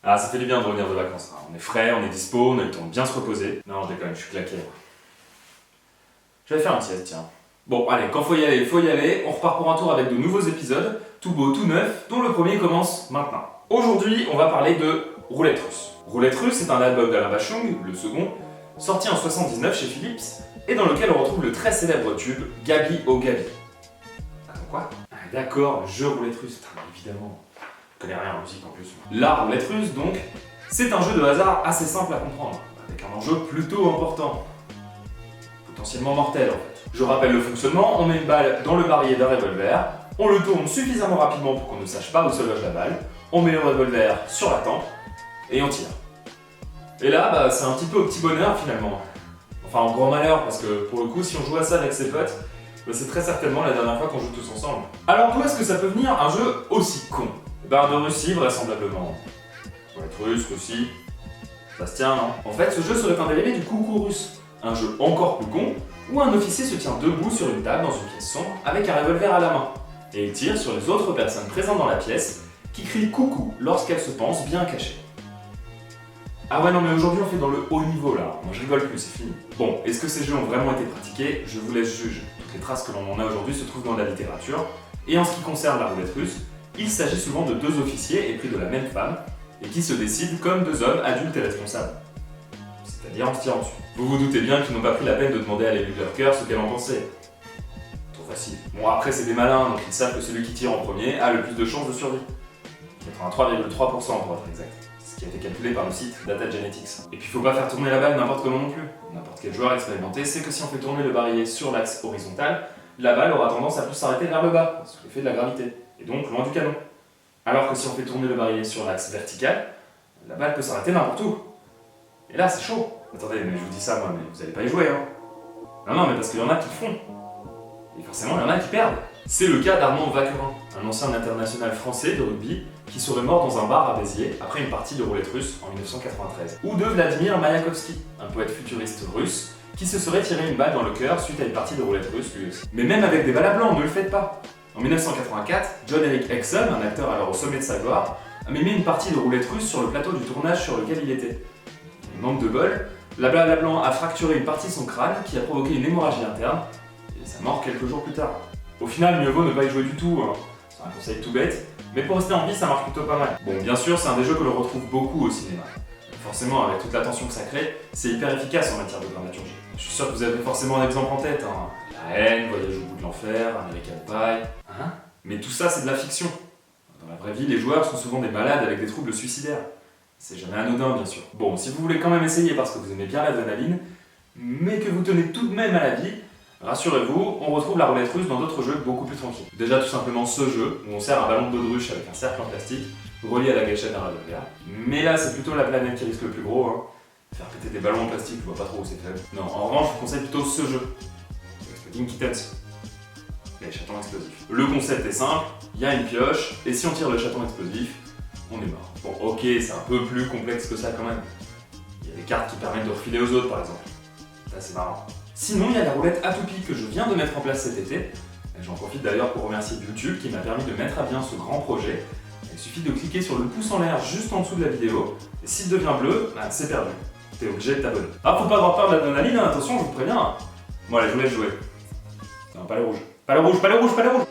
Ah, ça fait du bien de revenir de vacances. Hein. On est frais, on est dispo, on a eu le temps de bien se reposer. Non, je déconne, je suis claqué. Je vais faire un sieste, tiens. Bon, allez, quand faut y aller, faut y aller. On repart pour un tour avec de nouveaux épisodes, tout beau, tout neuf, dont le premier commence maintenant. Aujourd'hui, on va parler de Roulette Russe. Roulette Russe, c'est un album d'Alain Bachung, le second, sorti en 79 chez Philips, et dans lequel on retrouve le très célèbre tube Gabi oh Gabi. Attends, quoi? Ah, d'accord, le jeu Roulette Russe. Putain, évidemment. Je connais rien en musique en plus. La Roulette Russe, donc, c'est un jeu de hasard assez simple à comprendre, avec un enjeu plutôt important. Potentiellement mortel en fait. Je rappelle le fonctionnement, on met une balle dans le barillet d'un revolver, on le tourne suffisamment rapidement pour qu'on ne sache pas où se loge la balle, on met le revolver sur la tempe, et on tire. Et là, c'est un petit peu au petit bonheur finalement. Enfin, en grand malheur, parce que pour le coup, si on joue à ça avec ses potes, c'est très certainement la dernière fois qu'on joue tous ensemble. Alors d'où est-ce que ça peut venir un jeu aussi con? De Russie, vraisemblablement. Roulette Russe, Russie, ça se tient, non? En fait, ce jeu serait un dérivé du coucou russe. Un jeu encore plus con, où un officier se tient debout sur une table dans une pièce sombre avec un revolver à la main. Et il tire sur les autres personnes présentes dans la pièce, qui crient coucou lorsqu'elles se pensent bien cachées. Ah ouais non mais aujourd'hui on fait dans le haut niveau là, moi je rigole plus, c'est fini. Bon, est-ce que ces jeux ont vraiment été pratiqués? Je vous laisse juger. Toutes les traces que l'on en a aujourd'hui se trouvent dans la littérature, et en ce qui concerne la roulette russe, il s'agit souvent de deux officiers épris de la même femme, et qui se décident comme deux hommes adultes et responsables. C'est-à-dire en se tirant dessus. Vous vous doutez bien qu'ils n'ont pas pris la peine de demander à l'élu de leur cœur ce qu'elle en pensait. Trop facile. Bon après c'est des malins, donc ils savent que celui qui tire en premier a le plus de chances de survie. 83,3% pour être exact. Ce qui a été calculé par le site Data Genetics. Et puis faut pas faire tourner la balle n'importe comment non plus. N'importe quel joueur expérimenté sait que si on fait tourner le barillet sur l'axe horizontal, la balle aura tendance à plus s'arrêter vers le bas, sous l'effet de la gravité, et donc loin du canon. Alors que si on fait tourner le barillet sur l'axe vertical, la balle peut s'arrêter n'importe où. Et là c'est chaud. Attendez, mais je vous dis ça moi, mais vous allez pas y jouer, hein. Non, mais parce qu'il y en a qui le font. Et forcément, il y en a qui perdent. C'est le cas d'Armand Vaquerin, un ancien international français de rugby qui serait mort dans un bar à Béziers après une partie de roulette russe en 1993. Ou de Vladimir Mayakovsky, un poète futuriste russe qui se serait tiré une balle dans le cœur suite à une partie de roulette russe lui aussi. Mais même avec des balles à blanc, ne le faites pas. En 1984, John Eric Exum, un acteur alors au sommet de sa gloire, a mimé une partie de roulette russe sur le plateau du tournage sur lequel il était. Manque de bol, la balle à blanc a fracturé une partie de son crâne qui a provoqué une hémorragie interne et sa mort quelques jours plus tard. Au final, mieux vaut ne pas y jouer du tout, hein. C'est un conseil tout bête, mais pour rester en vie, ça marche plutôt pas mal. Bon, bien sûr, c'est un des jeux que l'on retrouve beaucoup au cinéma. Forcément, avec toute la tension que ça crée, c'est hyper efficace en matière de dramaturgie. Je suis sûr que vous avez forcément un exemple en tête, hein. La haine, Voyage au bout de l'enfer, American Pie... Hein? Mais tout ça, c'est de la fiction. Dans la vraie vie, les joueurs sont souvent des malades avec des troubles suicidaires. C'est jamais anodin, bien sûr. Bon, si vous voulez quand même essayer parce que vous aimez bien l'adrénaline, mais que vous tenez tout de même à la vie, rassurez-vous, on retrouve la roulette russe dans d'autres jeux beaucoup plus tranquilles. Déjà tout simplement ce jeu, où on sert un ballon de baudruche avec un cercle en plastique, relié à la gâchette d'un revolver. Mais là, c'est plutôt la planète qui risque le plus gros, hein. Faire péter des ballons en plastique, je vois pas trop où c'est faible. Non, en revanche, je vous conseille plutôt ce jeu. Exploding Kittens. Les chatons explosifs. Le concept est simple, il y a une pioche, et si on tire le chaton explosif, on est mort. Bon, ok, c'est un peu plus complexe que ça quand même. Il y a des cartes qui permettent de refiler aux autres, par exemple. Ça, c'est marrant. Sinon, il y a la roulette à toupie que je viens de mettre en place cet été. Et j'en profite d'ailleurs pour remercier YouTube qui m'a permis de mettre à bien ce grand projet. Il suffit de cliquer sur le pouce en l'air juste en dessous de la vidéo, et s'il devient bleu, c'est perdu. T'es obligé de t'abonner. Ah, faut pas avoir peur de l'adrénaline, hein, attention, je vous préviens. Bon, allez, je vous laisse jouer. Non, pas le rouge. Pas le rouge, pas le rouge, pas le rouge!